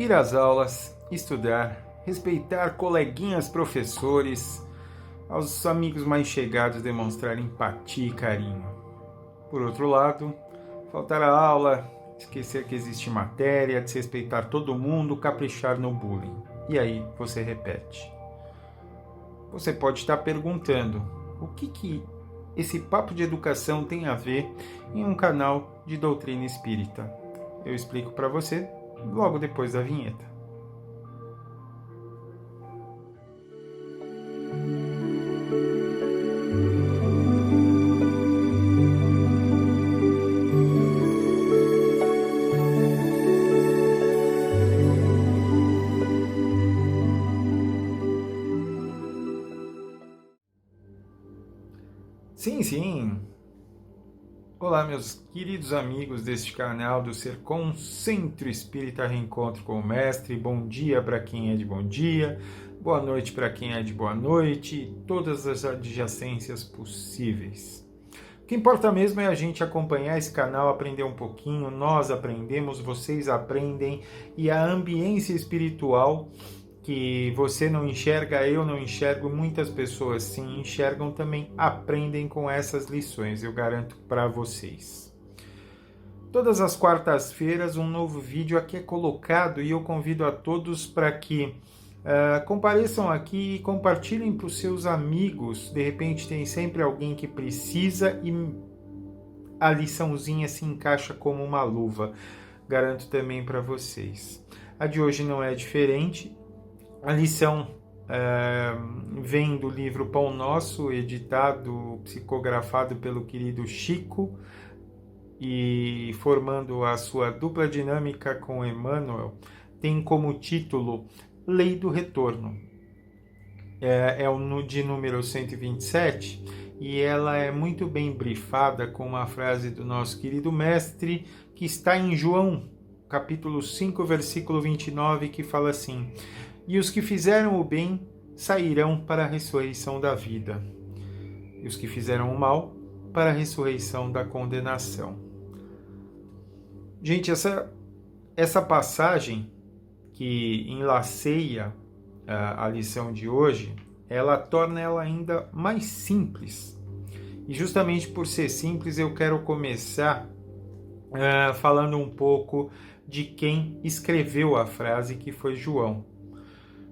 Ir às aulas, estudar, respeitar coleguinhas professores, aos amigos mais chegados demonstrar empatia e carinho. Por outro lado, faltar a aula, esquecer que existe matéria, desrespeitar todo mundo, caprichar no bullying. E aí você repete. Você pode estar perguntando, o que esse papo de educação tem a ver em um canal de doutrina espírita? Eu explico para você logo depois da vinheta. Sim. Olá, meus queridos amigos deste canal do Sercom Centro Espírita Reencontro com o Mestre. Bom dia para quem é de bom dia, boa noite para quem é de boa noite e todas as adjacências possíveis. O que importa mesmo é a gente acompanhar esse canal, aprender um pouquinho, nós aprendemos, vocês aprendem e a ambiência espiritual que você não enxerga, eu não enxergo, muitas pessoas sim enxergam também, aprendem com essas lições, eu garanto para vocês. Todas as quartas-feiras um novo vídeo aqui é colocado e eu convido a todos para que compareçam aqui e compartilhem para os seus amigos. De repente tem sempre alguém que precisa e a liçãozinha se encaixa como uma luva. Garanto também para vocês. A de hoje não é diferente. A lição vem do livro Pão Nosso, editado, psicografado pelo querido Chico e formando a sua dupla dinâmica com Emmanuel, tem como título Lei do Retorno. É o de número 127 e ela é muito bem brifada com uma frase do nosso querido mestre que está em João, capítulo 5, versículo 29, que fala assim: e os que fizeram o bem sairão para a ressurreição da vida, e os que fizeram o mal para a ressurreição da condenação. Gente, essa passagem que enlaceia a lição de hoje, ela torna ela ainda mais simples. E justamente por ser simples, eu quero começar falando um pouco de quem escreveu a frase, que foi João.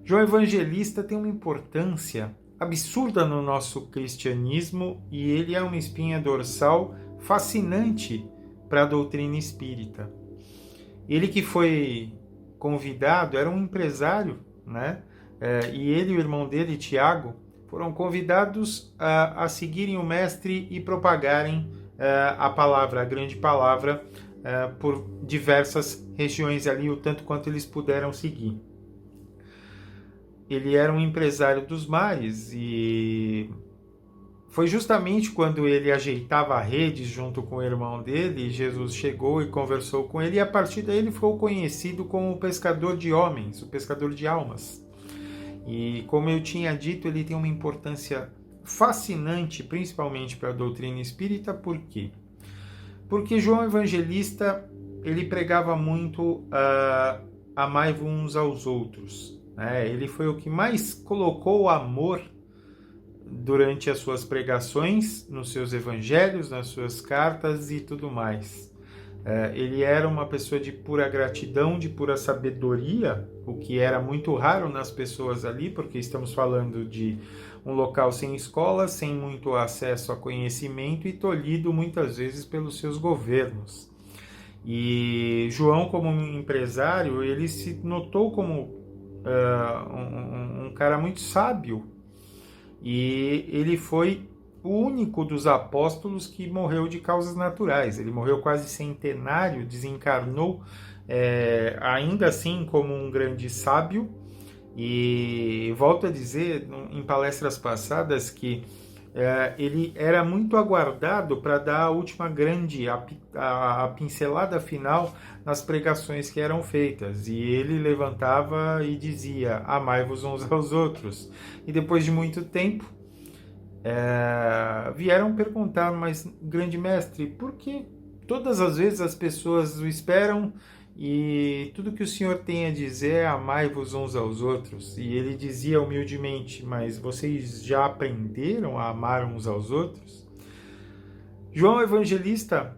João Evangelista tem uma importância absurda no nosso cristianismo e ele é uma espinha dorsal fascinante para a doutrina espírita. Ele que foi convidado, era um empresário, né? E ele e o irmão dele, Tiago, foram convidados a seguirem o mestre e propagarem a palavra, a grande palavra, por diversas regiões ali, o tanto quanto eles puderam seguir. Ele era um empresário dos mares e foi justamente quando ele ajeitava a rede junto com o irmão dele, Jesus chegou e conversou com ele, e a partir daí ele ficou conhecido como o pescador de homens, o pescador de almas. E como eu tinha dito, ele tem uma importância fascinante, principalmente para a doutrina espírita. Por quê? Porque João Evangelista, ele pregava muito amai-vos uns aos outros. Ele foi o que mais colocou o amor durante as suas pregações, nos seus evangelhos, nas suas cartas e tudo mais. Ele era uma pessoa de pura gratidão, de pura sabedoria, o que era muito raro nas pessoas ali, porque estamos falando de um local sem escola, sem muito acesso a conhecimento e tolhido muitas vezes pelos seus governos. E João, como um empresário, ele se notou como um cara muito sábio, e ele foi o único dos apóstolos que morreu de causas naturais. Ele morreu quase centenário, desencarnou ainda assim como um grande sábio, e volto a dizer em palestras passadas que ele era muito aguardado para dar a última grande, a pincelada final nas pregações que eram feitas. E ele levantava e dizia, amai-vos uns aos outros. E depois de muito tempo, vieram perguntar, mas grande mestre, por que todas as vezes as pessoas o esperam e tudo que o Senhor tem a dizer é amai-vos uns aos outros. E ele dizia humildemente, mas vocês já aprenderam a amar uns aos outros? João Evangelista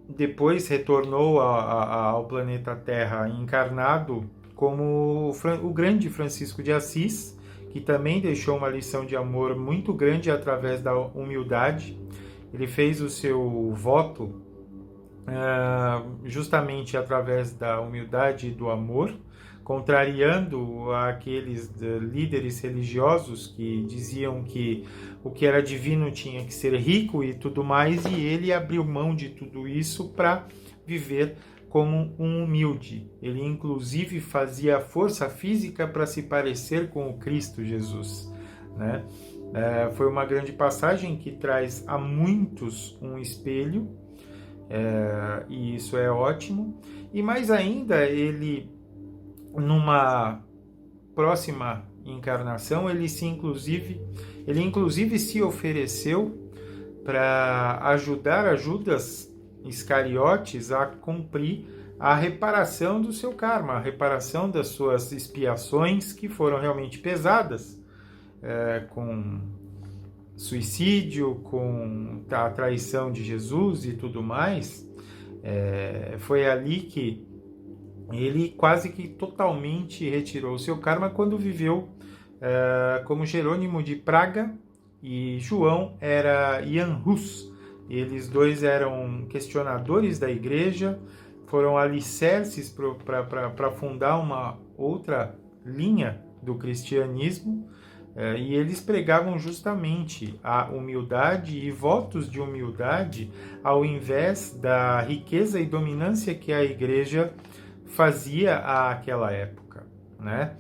depois retornou ao planeta Terra encarnado como o grande Francisco de Assis, que também deixou uma lição de amor muito grande através da humildade. Ele fez o seu voto justamente através da humildade e do amor, contrariando aqueles líderes religiosos que diziam que o que era divino tinha que ser rico e tudo mais, e ele abriu mão de tudo isso para viver como um humilde. Ele inclusive fazia força física para se parecer com o Cristo Jesus, né? Foi uma grande passagem que traz a muitos um espelho, e isso é ótimo. E mais ainda, ele, numa próxima encarnação, ele inclusive se ofereceu para ajudar a Judas Iscariotes a cumprir a reparação do seu karma, a reparação das suas expiações que foram realmente pesadas, com suicídio, com a traição de Jesus e tudo mais. Foi ali que ele quase que totalmente retirou o seu karma quando viveu como Jerônimo de Praga, e João era Jan Hus. Eles dois eram questionadores da igreja, foram alicerces para fundar uma outra linha do cristianismo, e eles pregavam justamente a humildade e votos de humildade ao invés da riqueza e dominância que a igreja fazia àquela época, né?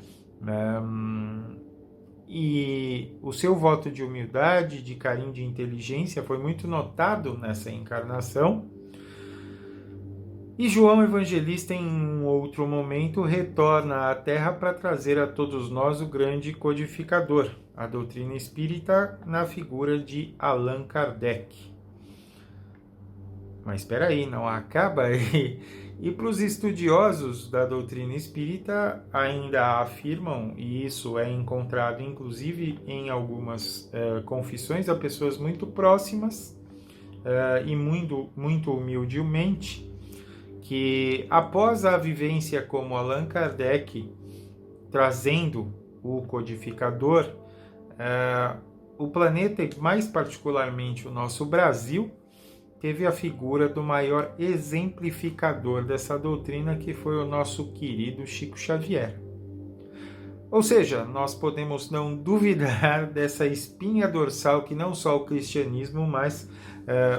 E o seu voto de humildade, de carinho, de inteligência foi muito notado nessa encarnação. E João Evangelista, em um outro momento, retorna à Terra para trazer a todos nós o grande codificador, a doutrina espírita, na figura de Allan Kardec. Mas espera aí, não acaba aí. E para os estudiosos da doutrina espírita ainda afirmam, e isso é encontrado inclusive em algumas confissões a pessoas muito próximas e muito humildemente, que após a vivência como Allan Kardec, trazendo o codificador, o planeta, e mais particularmente o nosso Brasil, teve a figura do maior exemplificador dessa doutrina, que foi o nosso querido Chico Xavier. Ou seja, nós podemos não duvidar dessa espinha dorsal que não só o cristianismo, mas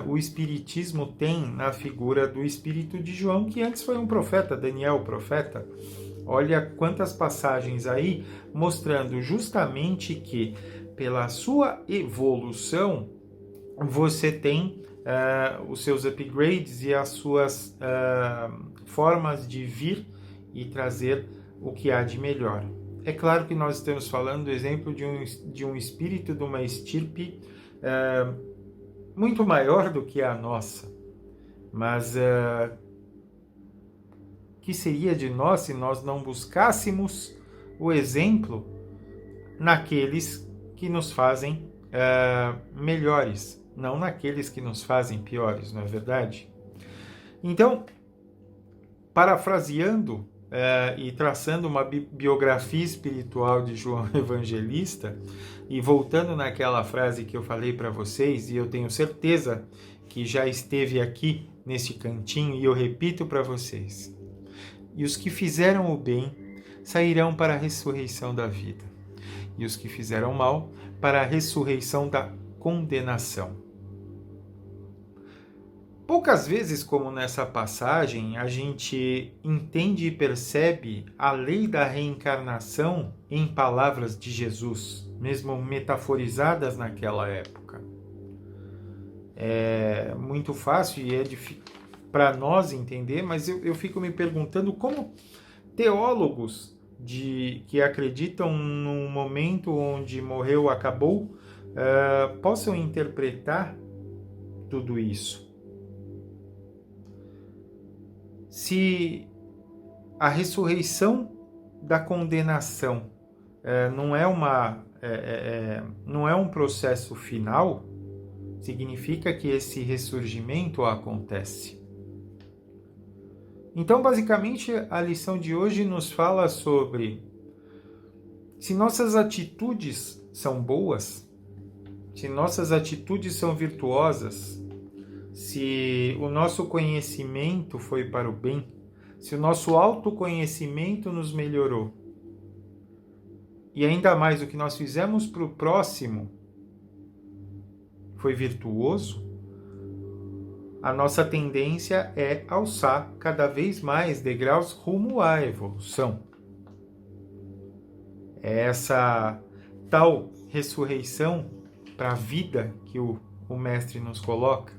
o espiritismo tem na figura do espírito de João, que antes foi um profeta, Daniel, profeta. Olha quantas passagens aí mostrando justamente que pela sua evolução você tem os seus upgrades e as suas formas de vir e trazer o que há de melhor. É claro que nós estamos falando do exemplo de um espírito, de uma estirpe muito maior do que a nossa. Mas que seria de nós se nós não buscássemos o exemplo naqueles que nos fazem melhores, não naqueles que nos fazem piores, não é verdade? Então, parafraseando e traçando uma biografia espiritual de João Evangelista, e voltando naquela frase que eu falei para vocês, e eu tenho certeza que já esteve aqui nesse cantinho, e eu repito para vocês: e os que fizeram o bem sairão para a ressurreição da vida, e os que fizeram mal para a ressurreição da condenação. Poucas vezes, como nessa passagem, a gente entende e percebe a lei da reencarnação em palavras de Jesus, mesmo metaforizadas naquela época. É muito fácil e é difícil para nós entender, mas eu fico me perguntando como teólogos que acreditam num momento onde morreu, acabou, possam interpretar tudo isso. Se a ressurreição da condenação não é um processo final, significa que esse ressurgimento acontece. Então, basicamente, a lição de hoje nos fala sobre se nossas atitudes são boas, se nossas atitudes são virtuosas, se o nosso conhecimento foi para o bem, se o nosso autoconhecimento nos melhorou, e ainda mais o que nós fizemos para o próximo foi virtuoso, a nossa tendência é alçar cada vez mais degraus rumo à evolução. É essa tal ressurreição para a vida que o mestre nos coloca.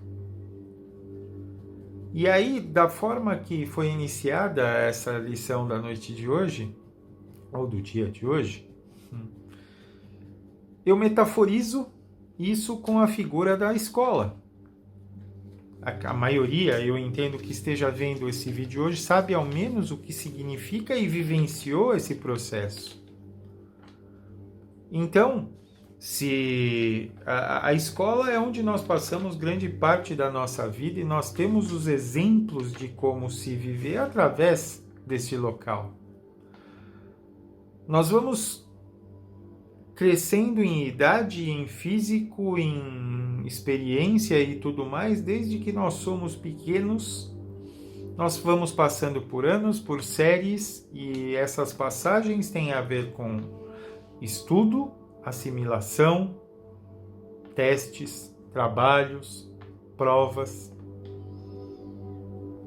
E aí, da forma que foi iniciada essa lição da noite de hoje, ou do dia de hoje, eu metaforizo isso com a figura da escola. A maioria, eu entendo que esteja vendo esse vídeo hoje, sabe ao menos o que significa e vivenciou esse processo. Então, se a escola é onde nós passamos grande parte da nossa vida e nós temos os exemplos de como se viver através desse local. Nós vamos crescendo em idade, em físico, em experiência e tudo mais, desde que nós somos pequenos, nós vamos passando por anos, por séries, e essas passagens têm a ver com estudo, assimilação, testes, trabalhos, provas.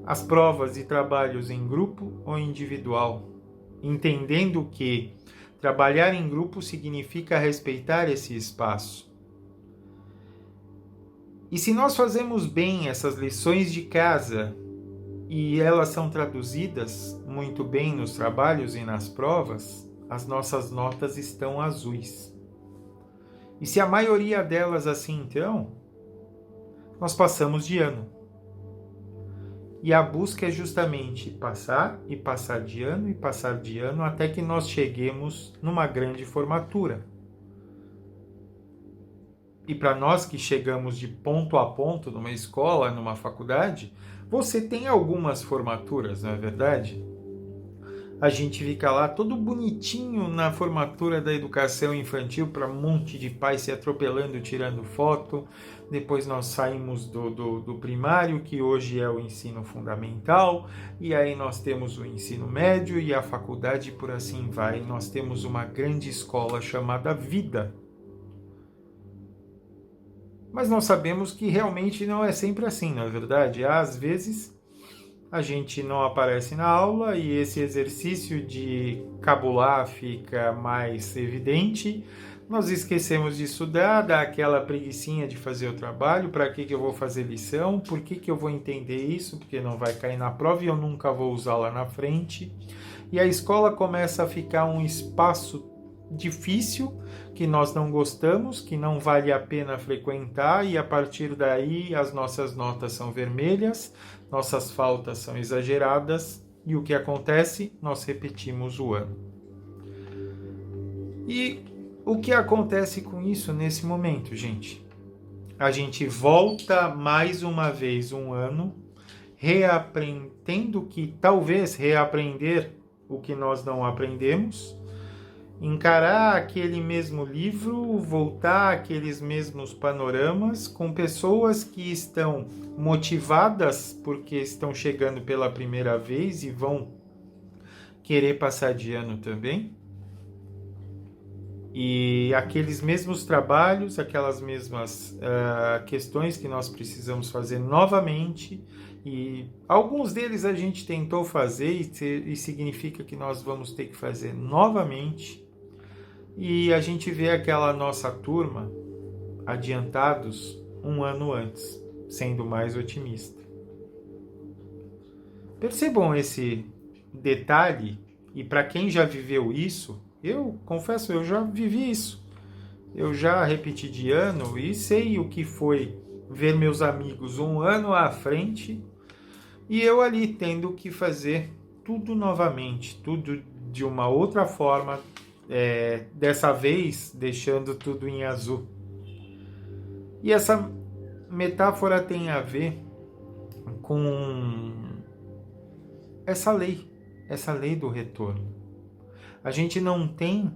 As provas e trabalhos em grupo ou individual, entendendo que trabalhar em grupo significa respeitar esse espaço. E se nós fazemos bem essas lições de casa e elas são traduzidas muito bem nos trabalhos e nas provas, as nossas notas estão azuis. E se a maioria delas assim então, nós passamos de ano. E a busca é justamente passar e passar de ano e passar de ano até que nós cheguemos numa grande formatura. E para nós que chegamos de ponto a ponto numa escola, numa faculdade, você tem algumas formaturas, não é verdade? A gente fica lá todo bonitinho na formatura da educação infantil para um monte de pais se atropelando, tirando foto. Depois nós saímos do primário, que hoje é o ensino fundamental, e aí nós temos o ensino médio e a faculdade, por assim vai. Nós temos uma grande escola chamada vida. Mas nós sabemos que realmente não é sempre assim, não é verdade? Às vezes a gente não aparece na aula e esse exercício de cabular fica mais evidente. Nós esquecemos de estudar, dá aquela preguicinha de fazer o trabalho. Para que eu vou fazer lição? Por que eu vou entender isso? Porque não vai cair na prova e eu nunca vou usar lá na frente. E a escola começa a ficar um espaço difícil, que nós não gostamos, que não vale a pena frequentar, e a partir daí as nossas notas são vermelhas, nossas faltas são exageradas, e o que acontece? Nós repetimos o ano. E o que acontece com isso nesse momento, gente? A gente volta mais uma vez um ano, tendo que talvez reaprender o que nós não aprendemos, encarar aquele mesmo livro, voltar àqueles mesmos panoramas, com pessoas que estão motivadas porque estão chegando pela primeira vez e vão querer passar de ano também. E aqueles mesmos trabalhos, aquelas mesmas questões que nós precisamos fazer novamente, e alguns deles a gente tentou fazer e significa que nós vamos ter que fazer novamente. E a gente vê aquela nossa turma adiantados um ano antes, sendo mais otimista. Percebam esse detalhe, e para quem já viveu isso, eu confesso, eu já vivi isso. Eu já repeti de ano e sei o que foi ver meus amigos um ano à frente e eu ali tendo que fazer tudo novamente, tudo de uma outra forma, dessa vez deixando tudo em azul. E essa metáfora tem a ver com essa lei do retorno. A gente não tem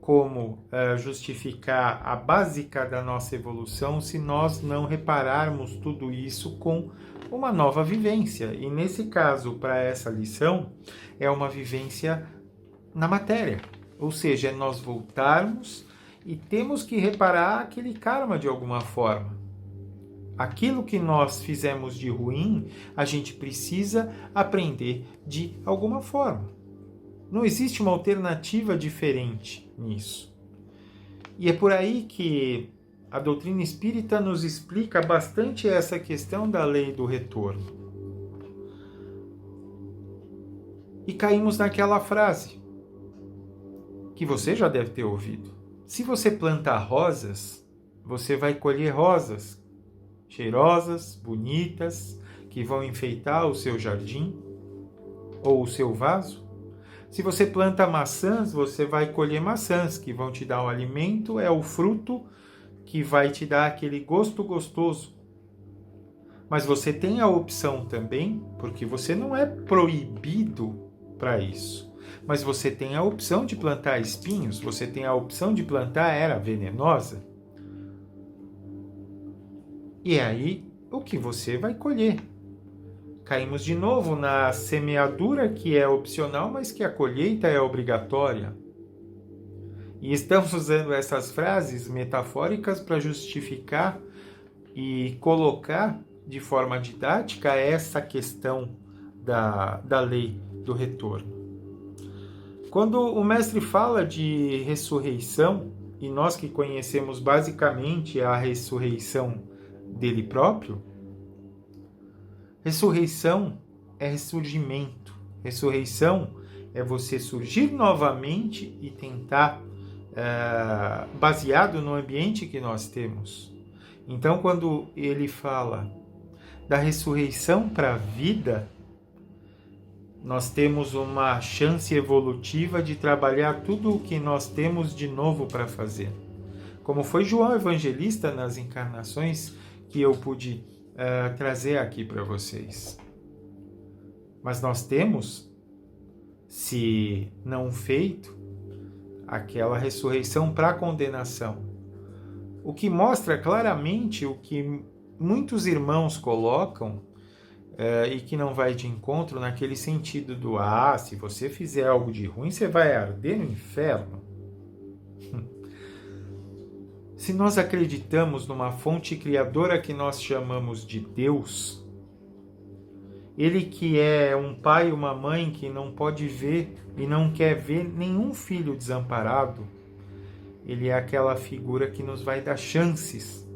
como justificar a básica da nossa evolução se nós não repararmos tudo isso com uma nova vivência. E nesse caso, para essa lição, é uma vivência na matéria. Ou seja, é nós voltarmos e temos que reparar aquele karma de alguma forma. Aquilo que nós fizemos de ruim, a gente precisa aprender de alguma forma. Não existe uma alternativa diferente nisso. E é por aí que a doutrina espírita nos explica bastante essa questão da lei do retorno. E caímos naquela frase que você já deve ter ouvido. Se você plantar rosas, você vai colher rosas cheirosas, bonitas, que vão enfeitar o seu jardim ou o seu vaso. Se você planta maçãs, você vai colher maçãs, que vão te dar o alimento, é o fruto que vai te dar aquele gosto gostoso. Mas você tem a opção também, porque você não é proibido para isso, mas você tem a opção de plantar espinhos, você tem a opção de plantar erva venenosa. E é aí o que você vai colher. Caímos de novo na semeadura, que é opcional, mas que a colheita é obrigatória. E estamos usando essas frases metafóricas para justificar e colocar de forma didática essa questão da lei do retorno. Quando o mestre fala de ressurreição, e nós que conhecemos basicamente a ressurreição dele próprio, ressurreição é ressurgimento. Ressurreição é você surgir novamente e tentar, baseado no ambiente que nós temos. Então, quando ele fala da ressurreição para a vida, nós temos uma chance evolutiva de trabalhar tudo o que nós temos de novo para fazer. Como foi João Evangelista nas encarnações que eu pude trazer aqui para vocês. Mas nós temos, se não feito, aquela ressurreição para a condenação. O que mostra claramente o que muitos irmãos colocam e que não vai de encontro naquele sentido do se você fizer algo de ruim, você vai arder no inferno. Se nós acreditamos numa fonte criadora que nós chamamos de Deus, Ele que é um pai e uma mãe que não pode ver e não quer ver nenhum filho desamparado, Ele é aquela figura que nos vai dar chances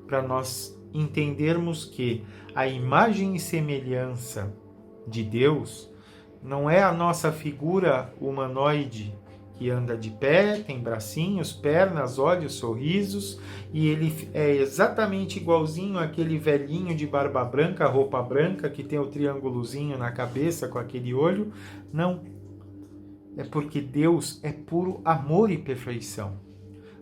para nós entendermos que a imagem e semelhança de Deus não é a nossa figura humanoide que anda de pé, tem bracinhos, pernas, olhos, sorrisos, e ele é exatamente igualzinho àquele velhinho de barba branca, roupa branca, que tem o triângulozinho na cabeça com aquele olho. Não. É porque Deus é puro amor e perfeição.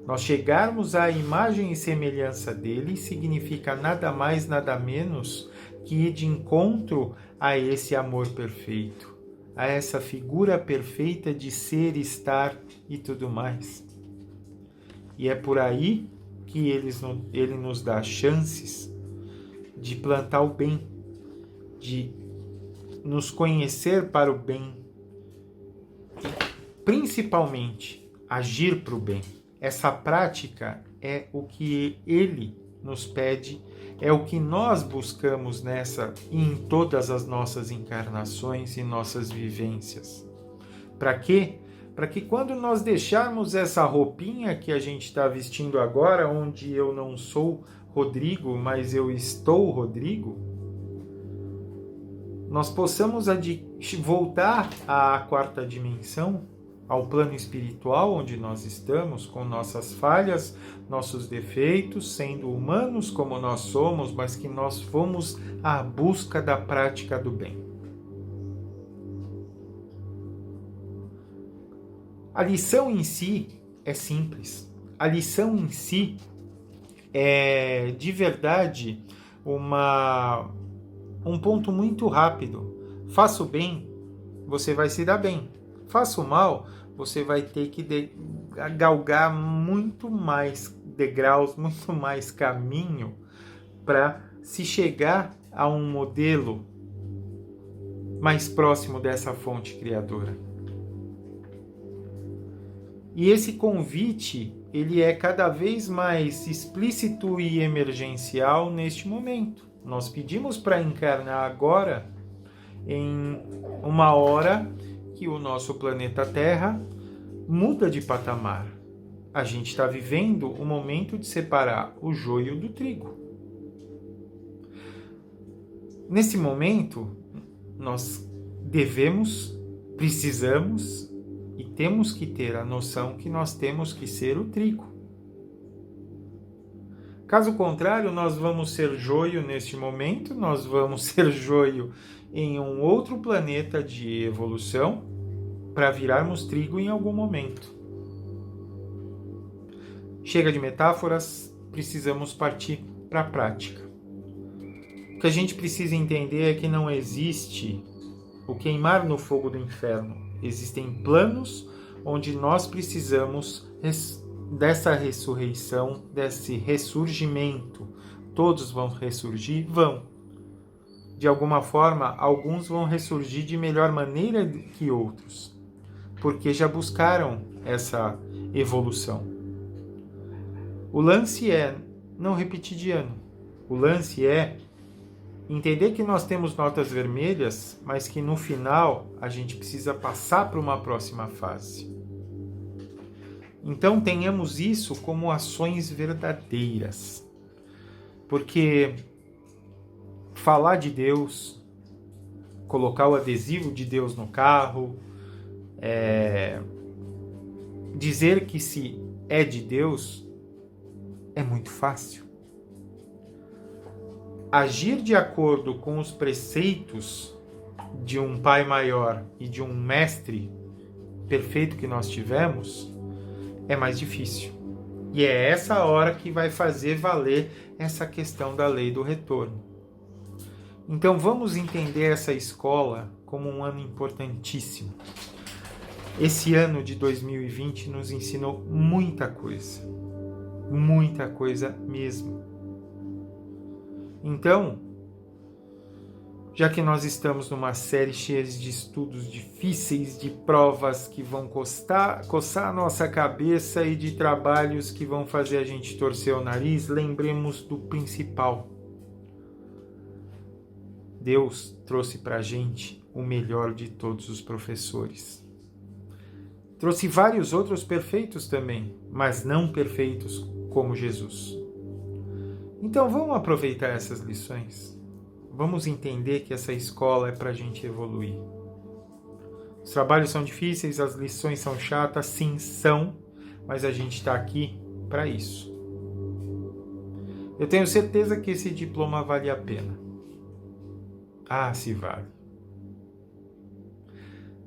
Nós chegarmos à imagem e semelhança dele significa nada mais, nada menos que ir de encontro a esse amor perfeito, a essa figura perfeita de ser, estar e tudo mais. E é por aí que ele nos dá chances de plantar o bem, de nos conhecer para o bem, e principalmente agir para o bem. Essa prática é o que ele nos pede, é o que nós buscamos nessa e em todas as nossas encarnações e nossas vivências. Para quê? Para que quando nós deixarmos essa roupinha que a gente está vestindo agora, onde eu não sou Rodrigo, mas eu estou Rodrigo, nós possamos voltar à quarta dimensão, ao plano espiritual onde nós estamos, com nossas falhas, nossos defeitos, sendo humanos como nós somos, mas que nós fomos à busca da prática do bem. A lição em si é simples. A lição em si é, de verdade, um ponto muito rápido. Faça o bem, você vai se dar bem. Faça o mal, você vai ter que galgar muito mais degraus, muito mais caminho para se chegar a um modelo mais próximo dessa fonte criadora. E esse convite, ele é cada vez mais explícito e emergencial neste momento. Nós pedimos para encarnar agora, em uma hora que o nosso planeta Terra muda de patamar. A gente está vivendo o momento de separar o joio do trigo. Nesse momento, nós precisamos e temos que ter a noção que nós temos que ser o trigo. Caso contrário, nós vamos ser joio neste momento, nós vamos ser joio em um outro planeta de evolução para virarmos trigo em algum momento. Chega de metáforas, precisamos partir para a prática. O que a gente precisa entender é que não existe o queimar no fogo do inferno. Existem planos onde nós precisamos dessa ressurreição, desse ressurgimento. Todos vão ressurgir? Vão. De alguma forma, alguns vão ressurgir de melhor maneira que outros, porque já buscaram essa evolução. O lance é não repetir de ano. O lance é entender que nós temos notas vermelhas, mas que no final a gente precisa passar para uma próxima fase. Então tenhamos isso como ações verdadeiras. Porque falar de Deus, colocar o adesivo de Deus no carro, dizer que se é de Deus, é muito fácil. Agir de acordo com os preceitos de um Pai maior e de um Mestre perfeito que nós tivemos é mais difícil. E é essa hora que vai fazer valer essa questão da lei do retorno. Então vamos entender essa escola como um ano importantíssimo. Esse ano de 2020 nos ensinou muita coisa mesmo. Então, já que nós estamos numa série cheia de estudos difíceis, de provas que vão coçar a nossa cabeça e de trabalhos que vão fazer a gente torcer o nariz, lembremos do principal. Deus trouxe para a gente o melhor de todos os professores. Trouxe vários outros perfeitos também, mas não perfeitos como Jesus. Então vamos aproveitar essas lições. Vamos entender que essa escola é para a gente evoluir. Os trabalhos são difíceis, as lições são chatas, sim, são, mas a gente está aqui para isso. Eu tenho certeza que esse diploma vale a pena. Ah, se vale.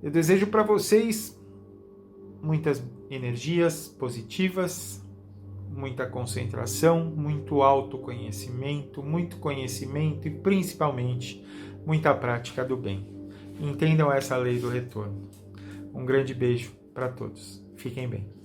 Eu desejo para vocês muitas energias positivas, muita concentração, muito autoconhecimento, muito conhecimento e principalmente muita prática do bem. Entendam essa lei do retorno. Um grande beijo para todos. Fiquem bem.